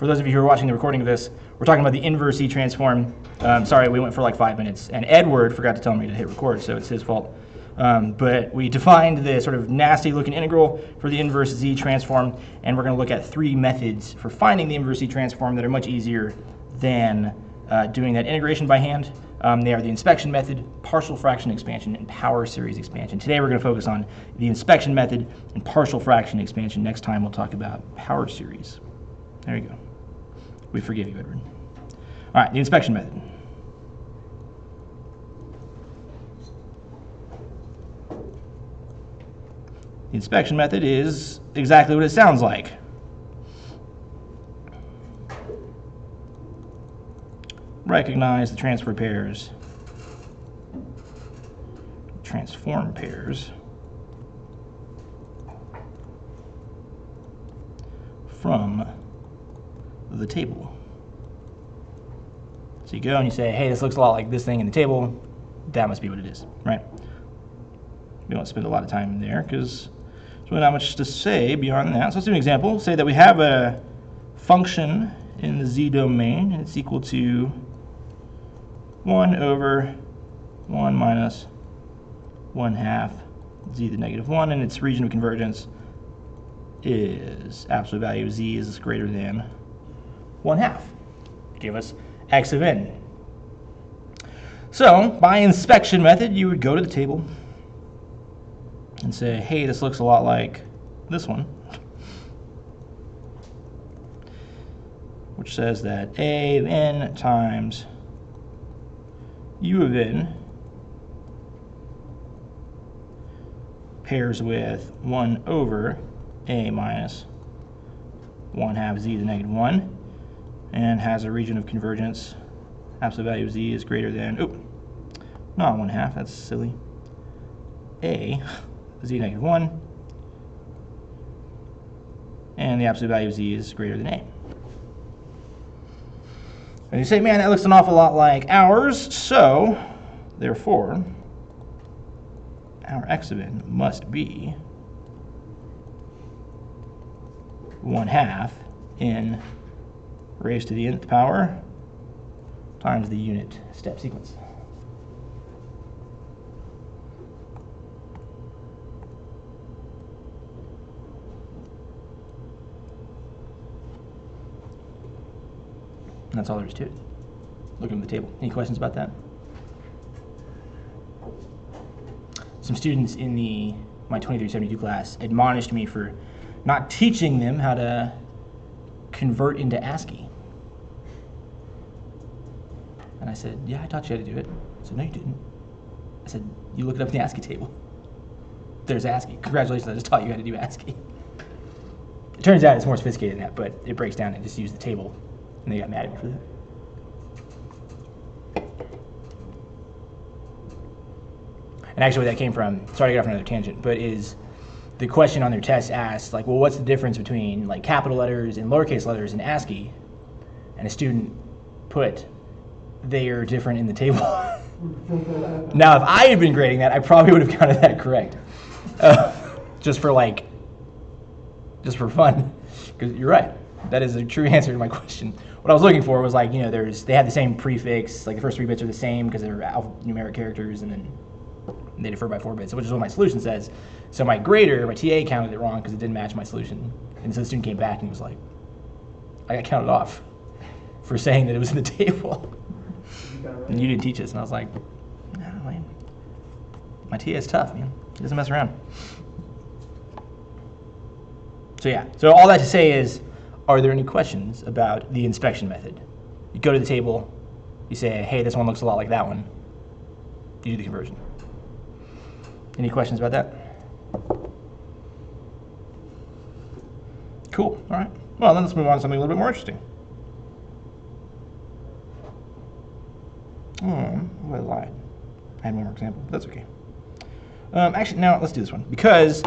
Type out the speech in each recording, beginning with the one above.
for those of you who are watching the recording of this, we're talking about the inverse E transform. Sorry, we went for like 5 minutes, and Edward forgot to tell me to hit record, so it's his fault. But we defined the sort of nasty-looking integral for the inverse Z transform, and we're going to look at 3 methods for finding the inverse Z transform that are much easier than doing that integration by hand. They are the inspection method, partial fraction expansion, and power series expansion. Today we're going to focus on the inspection method and partial fraction expansion. Next time we'll talk about power series. There you go. We forgive you, Edward. All right, the inspection method. The inspection method is exactly what it sounds like. Recognize the transform pairs from the table. So you go and you say, hey, this looks a lot like this thing in the table. That must be what it is, right? We won't spend a lot of time there because there's really not much to say beyond that. So let's do an example. Say that we have a function in the Z domain, and it's equal to 1 over 1 minus 1/2 Z to the negative 1, and its region of convergence is absolute value of Z is greater than 1/2. Give us x of n. So by inspection method, you would go to the table and say, hey, this looks a lot like this one, which says that A of n times U of n pairs with 1 over A minus 1/2 Z to the negative 1 and has a region of convergence. Absolute value of Z is greater than, not 1/2, that's silly, A Z to the negative 1, and the absolute value of Z is greater than A. And you say, man, that looks an awful lot like ours, so therefore our x of n must be 1/2 n raised to the nth power times the unit step sequence. And that's all there is to it. Look at the table. Any questions about that? Some students in my 2372 class admonished me for not teaching them how to convert into ASCII. And I said, yeah, I taught you how to do it. I said, no, you didn't. I said, you look it up in the ASCII table. There's ASCII. Congratulations, I just taught you how to do ASCII. It turns out it's more sophisticated than that, but it breaks down and just use the table. And they got mad at me for that. And actually, where that came from, sorry to get off on another tangent, but is the question on their test asked, like, well, what's the difference between like capital letters and lowercase letters in ASCII? And a student put, they are different in the table. Now, if I had been grading that, I probably would have counted that correct. Just for fun, because you're right. That is a true answer to my question. What I was looking for was like, they have the same prefix, like the first 3 bits are the same because they're alphanumeric characters, and then they differ by 4 bits, which is what my solution says. So my grader, my TA counted it wrong because it didn't match my solution. And so the student came back and was like, I got counted off for saying that it was in the table. And you didn't teach us. And I was like, no, man. My TA is tough, man. He doesn't mess around. So yeah, so all that to say is, are there any questions about the inspection method? You go to the table, you say, hey, this one looks a lot like that one. You do the conversion. Any questions about that? Cool, all right. Well, then let's move on to something a little bit more interesting. I lied. I had one more example, but that's okay. Actually, now let's do this one, because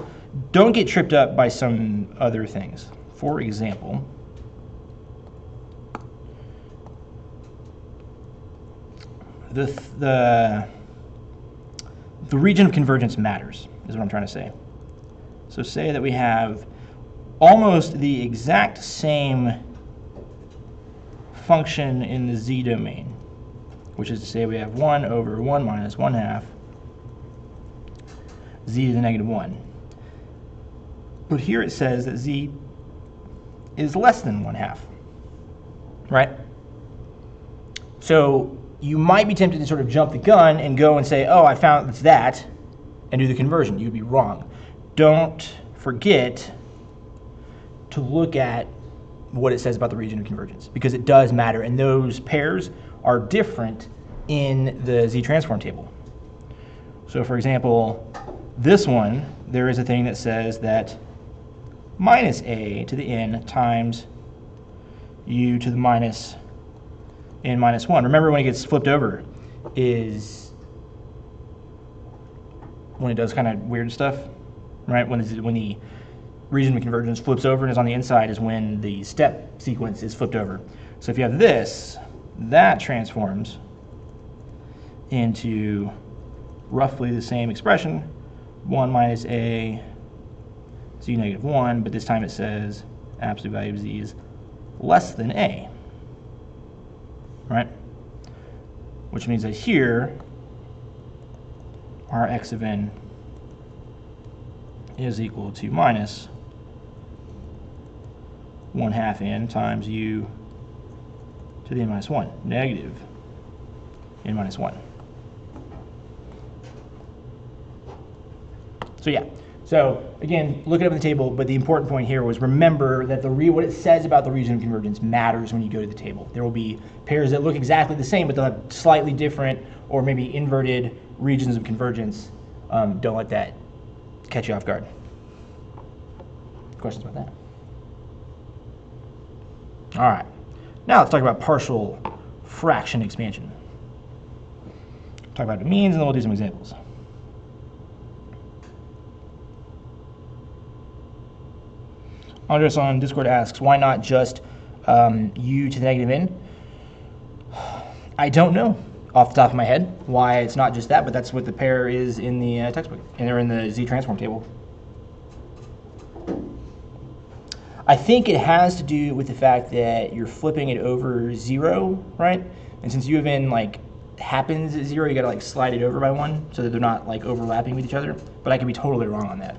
don't get tripped up by some other things. For example, the region of convergence matters, is what I'm trying to say. So say that we have almost the exact same function in the z domain, which is to say we have 1 over 1 minus 1/2 z to the negative 1. But here it says that z is less than 1/2, right? So you might be tempted to sort of jump the gun and go and say, oh, I found it's that, and do the conversion. You'd be wrong. Don't forget to look at what it says about the region of convergence, because it does matter, and those pairs are different in the z-transform table. So for example, this one, there is a thing that says that minus a to the n times u to the minus n minus 1. Remember, when it gets flipped over is when it does kind of weird stuff, right? When the region of convergence flips over and is on the inside is when the step sequence is flipped over. So if you have this, that transforms into roughly the same expression, 1 minus a z negative 1, but this time it says absolute value of z is less than a, right? Which means that here, our x of n is equal to minus 1/2 n times u to the n minus 1, negative n minus 1. So yeah, so again, look it up in the table, but the important point here was remember that what it says about the region of convergence matters when you go to the table. There will be pairs that look exactly the same, but they'll have slightly different or maybe inverted regions of convergence. Don't let that catch you off guard. Questions about that? All right, now let's talk about partial fraction expansion. Talk about what it means, and then we'll do some examples. Andres on Discord asks, why not just u to the negative n? I don't know off the top of my head why it's not just that, but that's what the pair is in the textbook, and they're in the z-transform table. I think it has to do with the fact that you're flipping it over 0, right? And since u of n like happens at 0, you gotta like slide it over by 1 so that they're not like overlapping with each other. But I could be totally wrong on that.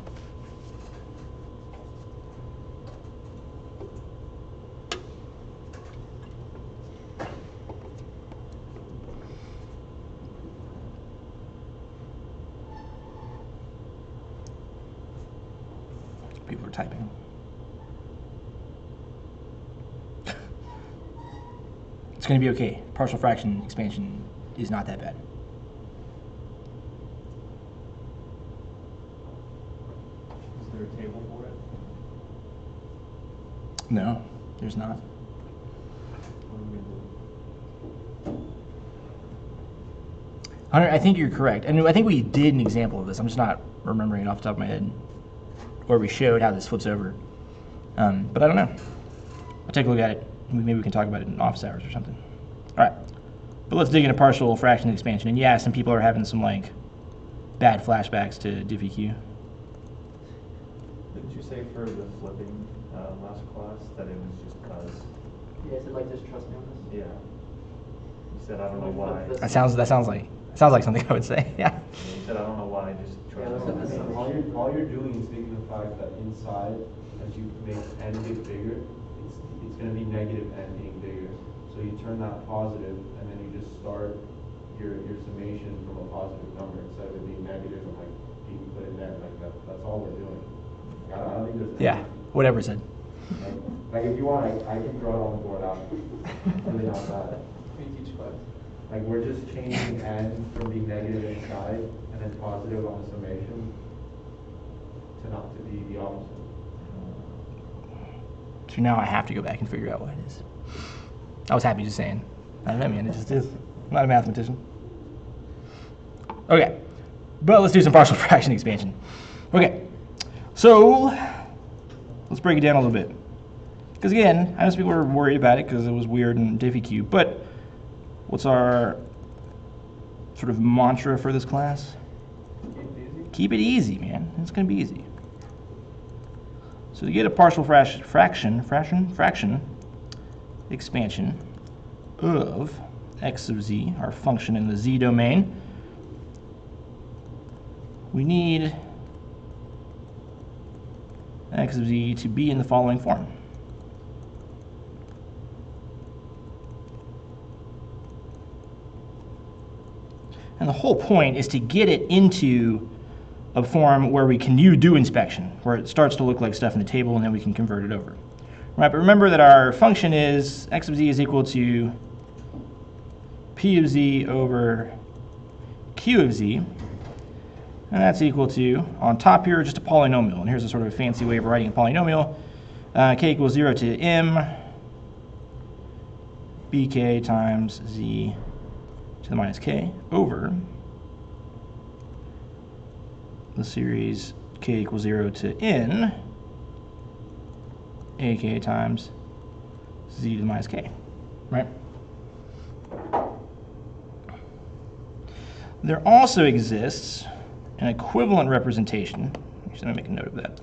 People are typing. It's going to be okay. Partial fraction expansion is not that bad. Is there a table for it? No, there's not. What do we do? Hunter, I think you're correct. And I think we did an example of this. I'm just not remembering it off the top of my head, where we showed how this flips over. But I don't know. I'll take a look at it. Maybe we can talk about it in office hours or something. All right, but let's dig into partial fraction expansion. And yeah, some people are having some like bad flashbacks to diffie-q. Didn't you say for the flipping last class that it was just because? Yeah, I said like just trust me on this. Yeah. You said I don't know why. That sounds like something I would say. Yeah. You said I don't know why. Just trust me on this. All you're doing is taking the fact that inside, as you make n get bigger, it's going to be negative n being bigger. So you turn that positive, and then you just start your summation from a positive number instead of it being negative and like being put in there. Like that's all we're doing. I don't think there's Yeah. Whatever said. like if you want, I can draw it on the board out. Really not bad. Can you teach class? Like we're just changing n from being negative inside and then positive on the summation to not to be the opposite. So now I have to go back and figure out what it is. I was happy just saying, I don't know, man, it just is. I'm not a mathematician. Okay, but let's do some partial fraction expansion. Okay, so let's break it down a little bit. Because again, I know some people were worried about it because it was weird and diffie-q, but what's our sort of mantra for this class? Keep it easy, man. It's going to be easy. So to get a partial fraction expansion, of x sub z, our function in the z domain, we need x of z to be in the following form. And the whole point is to get it into a form where we can do inspection, where it starts to look like stuff in the table, and then we can convert it over. Right, but remember that our function is x of z is equal to p of z over q of z, and that's equal to, on top here, just a polynomial. And here's a sort of fancy way of writing a polynomial. K equals 0 to m bk times z to the minus k over the series k equals 0 to n ak times z to the minus k, right? There also exists an equivalent representation. Actually, let me make a note of that.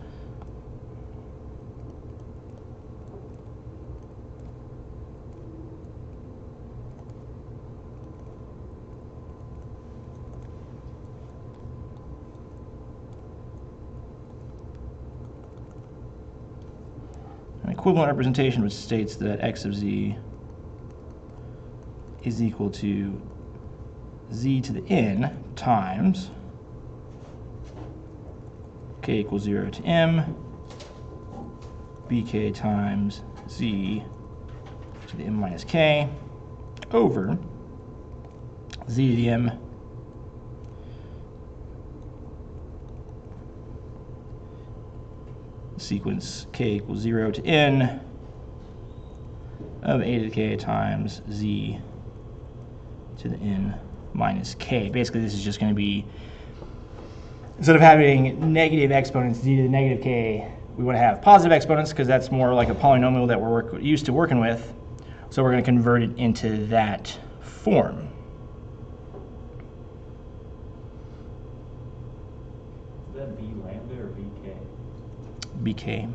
An equivalent representation which states that x of z is equal to z to the n times k equals 0 to m bk times z to the m minus k over z to the m sequence k equals 0 to n of a to the k times z to the n minus k. Basically, this is just going to be, instead of having negative exponents z to the negative k, we want to have positive exponents because that's more like a polynomial that we're used to working with. So we're going to convert it into that form. Is that b lambda or bk? bk.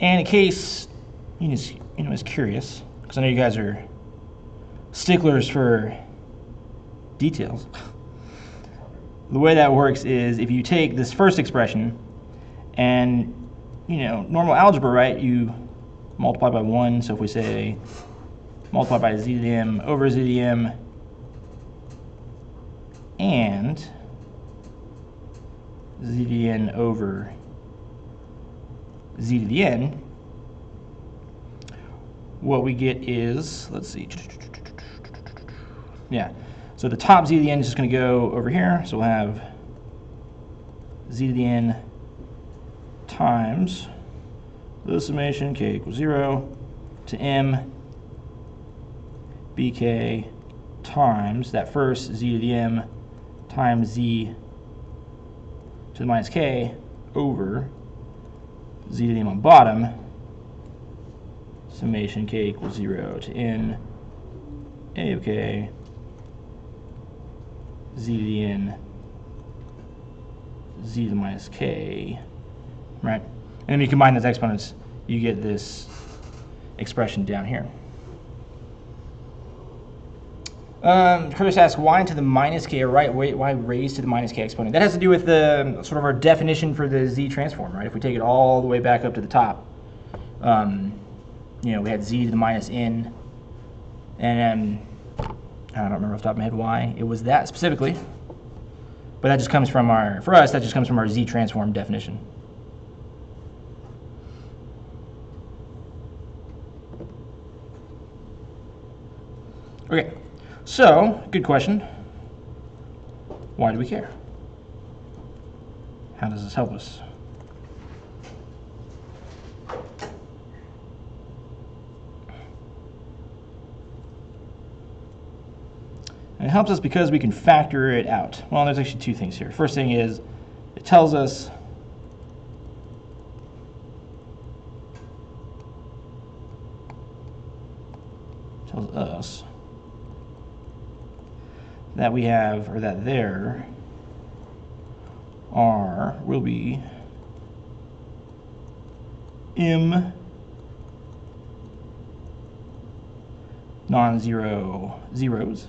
And in case you know is curious, because I know you guys are sticklers for details, the way that works is if you take this first expression and, normal algebra, right, you multiply by 1. So if we say multiply by z to the m over z to the m and z to the n over z to the n, what we get is, let's see, yeah, so the top z to the n is just going to go over here, so we'll have z to the n times the summation k equals 0 to m bk times that first z to the m times z to the minus k over z to the m on bottom, summation k equals 0 to n a of k z to the n z to the minus k, right? And then you combine those exponents, you get this expression down here. Curtis asks, why to the minus k, or why raised to the minus k exponent? That has to do with the sort of our definition for the z transform, right? If we take it all the way back up to the top, we had z to the minus n, and I don't remember off the top of my head why it was that specifically, but that just comes from for us, that just comes from our z transform definition. Okay. So, good question. Why do we care? How does this help us? And it helps us because we can factor it out. Well, there's actually two things here. First thing is, it tells us that we have, or that there R will be M non-zero zeros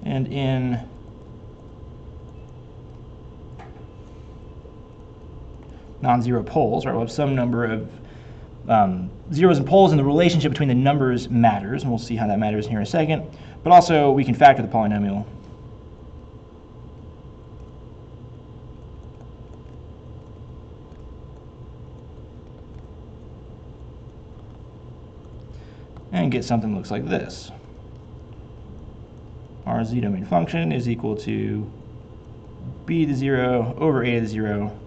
and in non-zero poles, right? We'll have some number of zeros and poles, and the relationship between the numbers matters, and we'll see how that matters here in a second. But also, we can factor the polynomial. And get something that looks like this. Our z-domain function is equal to b to the 0 over a to the 0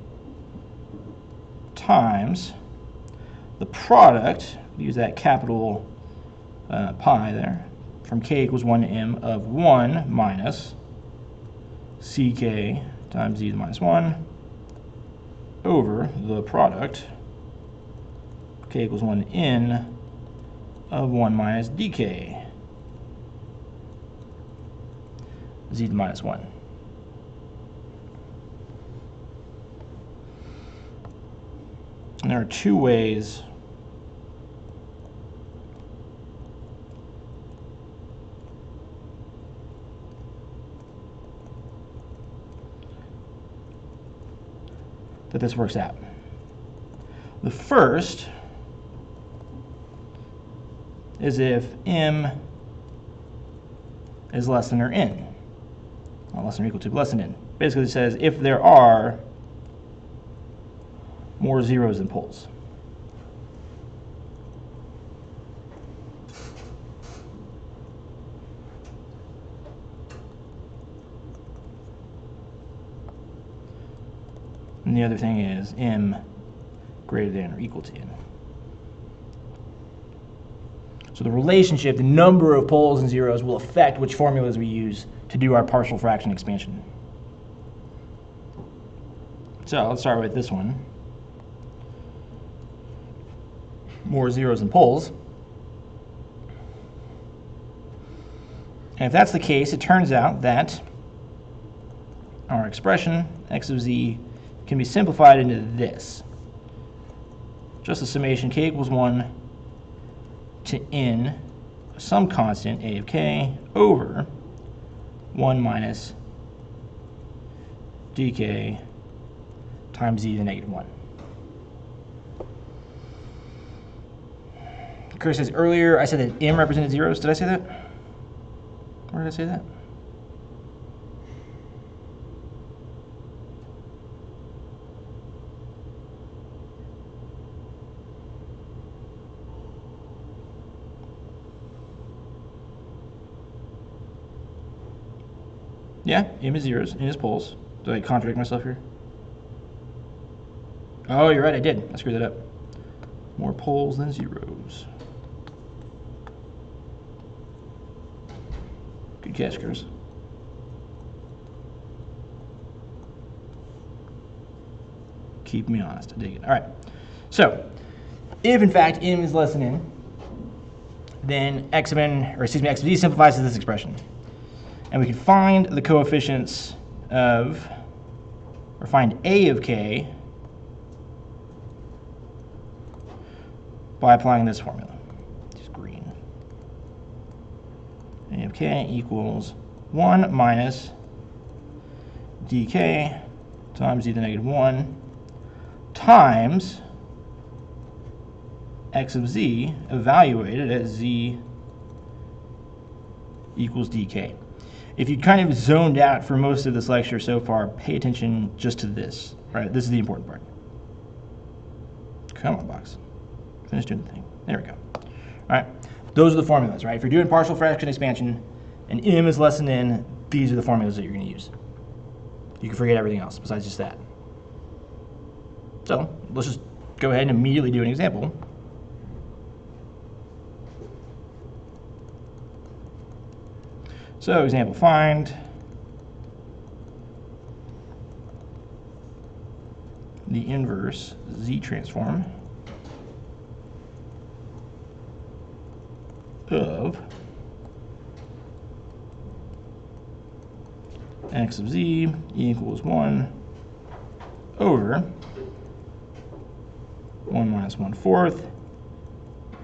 times the product, use that capital pi there, from k equals 1 to m of 1 minus ck times z to the minus 1 over the product, k equals 1 to n of 1 minus dk z to the minus 1. And there are two ways that this works out. The first is if m is less than or n. Not less than or equal to, but less than n. Basically it says if there are more zeros than poles. And the other thing is m greater than or equal to n. So the relationship, the number of poles and zeros, will affect which formulas we use to do our partial fraction expansion. So let's start with this one. More zeros than poles. And if that's the case, it turns out that our expression, x of z, can be simplified into this. Just the summation k equals 1 to n, some constant, a of k, over 1 minus dk times z to the negative 1. Chris says earlier I said that m represented zeros. Did I say that? Where did I say that? Yeah, m is zeros, n is poles. Did I contradict myself here? Oh, you're right, I did. I screwed that up. More poles than zeros. Good catch, Chris. Keep me honest. I dig it. All right. So, if in fact m is less than n, then x of n, or excuse me, x of z simplifies to this expression. And we can find the coefficients of, or find a of k by applying this formula. Just green. A of k equals 1 minus dk times e to the negative 1 times x of z evaluated at z equals dk. If you kind of zoned out for most of this lecture so far, pay attention just to this, right? This is the important part. Come on, box. Finish doing the thing. There we go. All right. Those are the formulas, right? If you're doing partial fraction expansion and m is less than n, these are the formulas that you're going to use. You can forget everything else besides just that. So let's just go ahead and immediately do an example. So example, find the inverse z transform of x of z equals 1 over 1 minus 1/4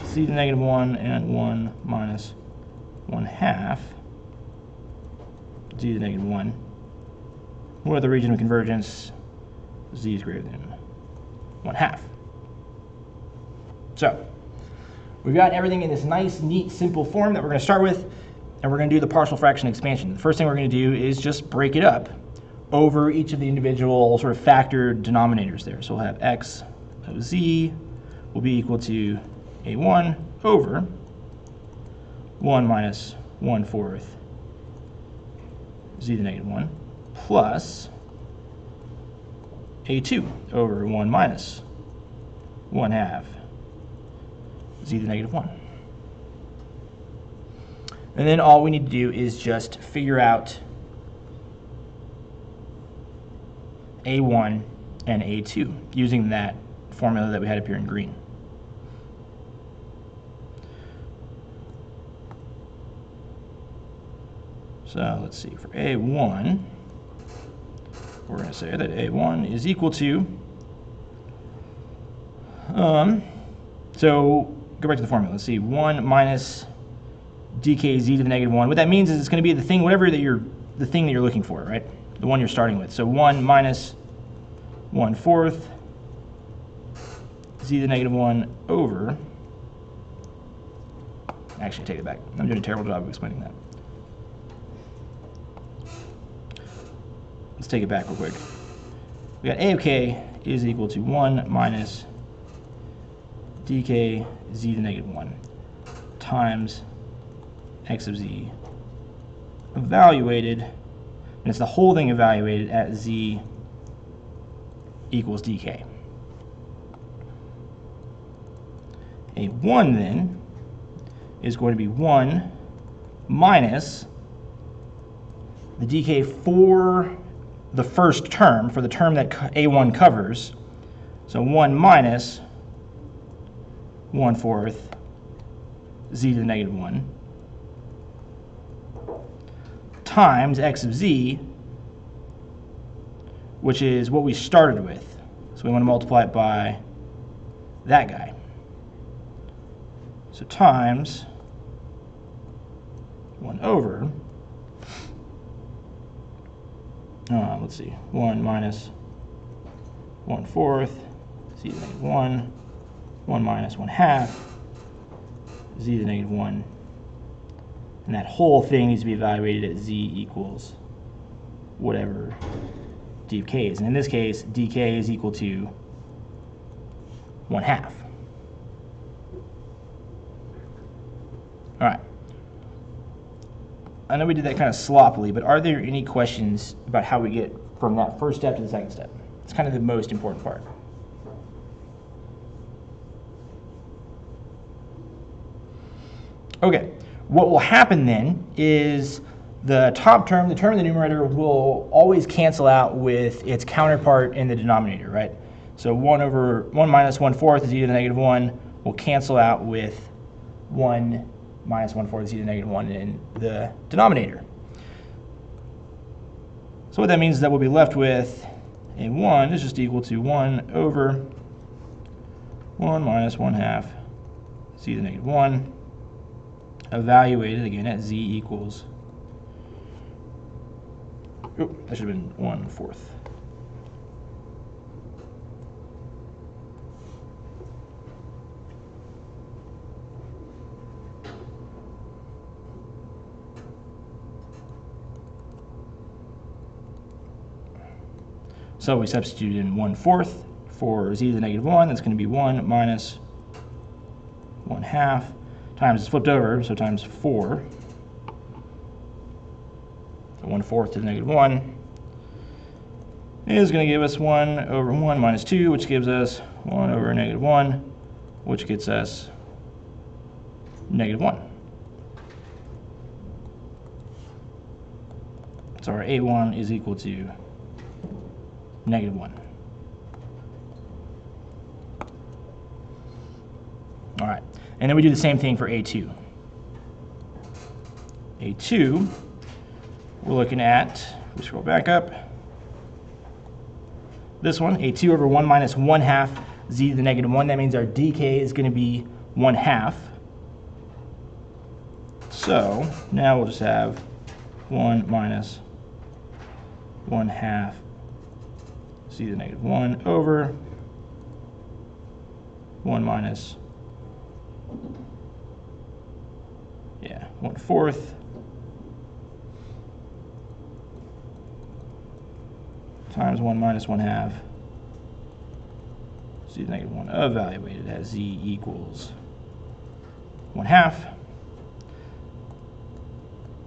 z to the negative 1 and 1 minus 1/2 z to the negative 1, where the region of convergence z is greater than 1/2. So we've got everything in this nice, neat, simple form that we're going to start with, and we're going to do the partial fraction expansion. The first thing we're going to do is just break it up over each of the individual sort of factored denominators there. So we'll have x of z will be equal to a1 over 1 minus 1/4 z to the negative 1 plus a2 over 1 minus 1/2 z to the negative 1. And then all we need to do is just figure out a1 and a2 using that formula that we had up here in green. So let's see, for a1, we're going to say that a1 is equal to, so go back to the formula. Let's see, 1 minus dkz to the negative 1. What that means is it's going to be the thing, whatever that the thing that you're looking for, right? The one you're starting with. So 1 minus 1/4 z to the negative 1 over, actually take it back. I'm doing a terrible job of explaining that. Let's take it back real quick. We got a of k is equal to 1 minus dk z to the negative 1 times x of z evaluated, and it's the whole thing evaluated at z equals dk. A1 then is going to be 1 minus the dk for the first term, for the term that a1 covers. So 1 minus 1/4 z to the negative 1 times x of z, which is what we started with. So we want to multiply it by that guy. So times 1 over, let's see, 1 minus 1/4 z to the negative 1, 1 minus 1/2 z to the negative 1, and that whole thing needs to be evaluated at z equals whatever d of k is. And in this case, dk is equal to 1/2. All right. I know we did that kind of sloppily, but are there any questions about how we get from that first step to the second step? It's kind of the most important part. Okay, what will happen then is the top term, the term in the numerator, will always cancel out with its counterpart in the denominator, right? So 1 minus 1/4 z to the negative 1 will cancel out with 1 minus 1/4 z to the negative 1 in the denominator. So what that means is that we'll be left with a1 is just equal to 1 over 1 minus 1/2 z to the negative 1, evaluated again at z equals, that should have been 1/4. So we substitute in 1/4 for z to the negative 1. That's going to be 1 minus 1/2 times, it's flipped over, so times 4. So 1/4 to the negative 1 is going to give us 1 over 1 minus 2, which gives us 1 over negative 1, which gets us negative 1. So our a1 is equal to negative 1. All right, and then we do the same thing for a2. a2, we're looking at We scroll back up. This one, a 2 over 1 minus 1/2 z to the negative 1. That means our dk is going to be 1/2. So now we'll just have 1 minus 1/2 z to the negative 1 over 1 minus 1/4 times 1 minus 1/2 z to the negative 1 evaluated as z equals 1/2.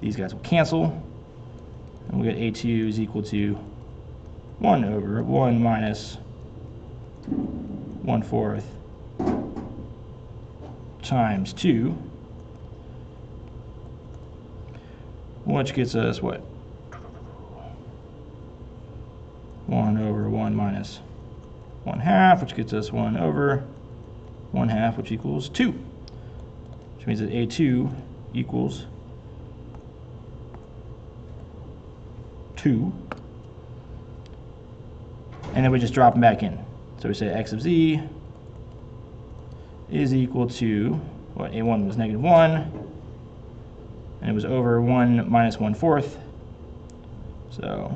These guys will cancel, and we'll get a2 is equal to 1 over 1 minus 1/4 times 2, which gets us what? 1 over 1 minus 1/2, which gets us 1 over 1/2, which equals 2, which means that a2 equals 2, and then we just drop them back in. So we say x of z is equal to, what, a1 was negative 1, and it was over 1 minus 1/4, so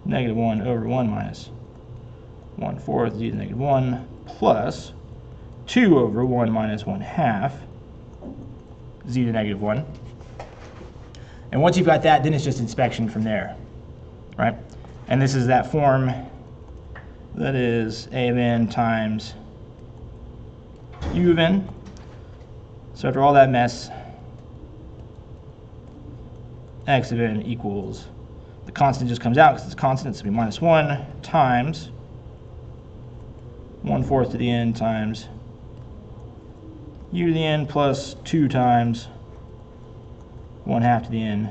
negative 1 over 1 minus 1/4 z to the negative 1 plus 2 over 1 minus 1/2 z to the negative 1. And once you've got that, then it's just inspection from there, right? And this is that form that is a of n times u of n. So after all that mess, x of n equals, the constant just comes out because it's a constant, so it'll be minus 1 times 1/4 to the n times u to the n plus 2 times 1/2 to the n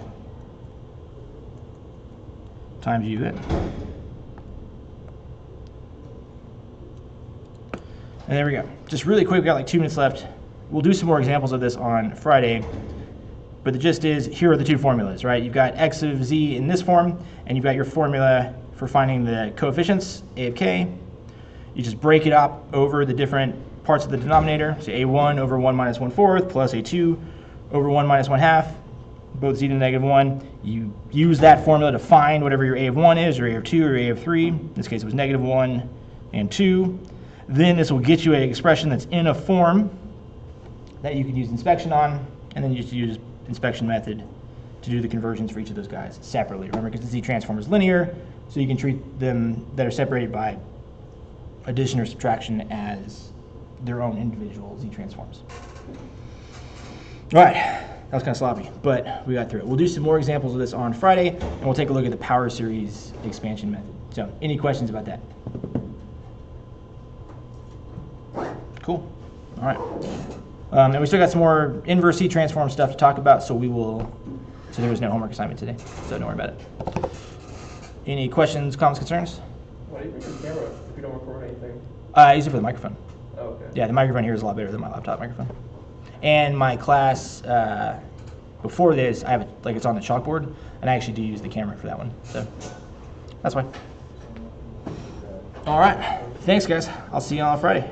times u of n. And there we go. Just really quick, we've got like 2 minutes left. We'll do some more examples of this on Friday. But the gist is, here are the two formulas, right? You've got x of z in this form, and you've got your formula for finding the coefficients, a of k. You just break it up over the different parts of the denominator. So a1 over 1 minus 1/4 plus a2 over 1 minus 1/2, both z to the negative 1. You use that formula to find whatever your a of 1 is, or a of 2, or a of 3. In this case, it was negative 1 and 2. Then this will get you an expression that's in a form that you can use inspection on, and then you just use inspection method to do the conversions for each of those guys separately. Remember, because the z transform is linear, so you can treat them that are separated by addition or subtraction as their own individual z transforms. All right, that was kind of sloppy, but we got through it. We'll do some more examples of this on Friday, and we'll take a look at the power series expansion method. So, any questions about that? Cool. All right. And we still got some more inverse C transform stuff to talk about, so we will. So there was no homework assignment today, so don't worry about it. Any questions, comments, concerns? Why do you bring your camera if you don't record anything? I use it for the microphone. Oh, okay. Yeah, the microphone here is a lot better than my laptop microphone. And my class before this, I have it like it's on the chalkboard, and I actually do use the camera for that one. So that's why. All right. Thanks, guys. I'll see you on Friday.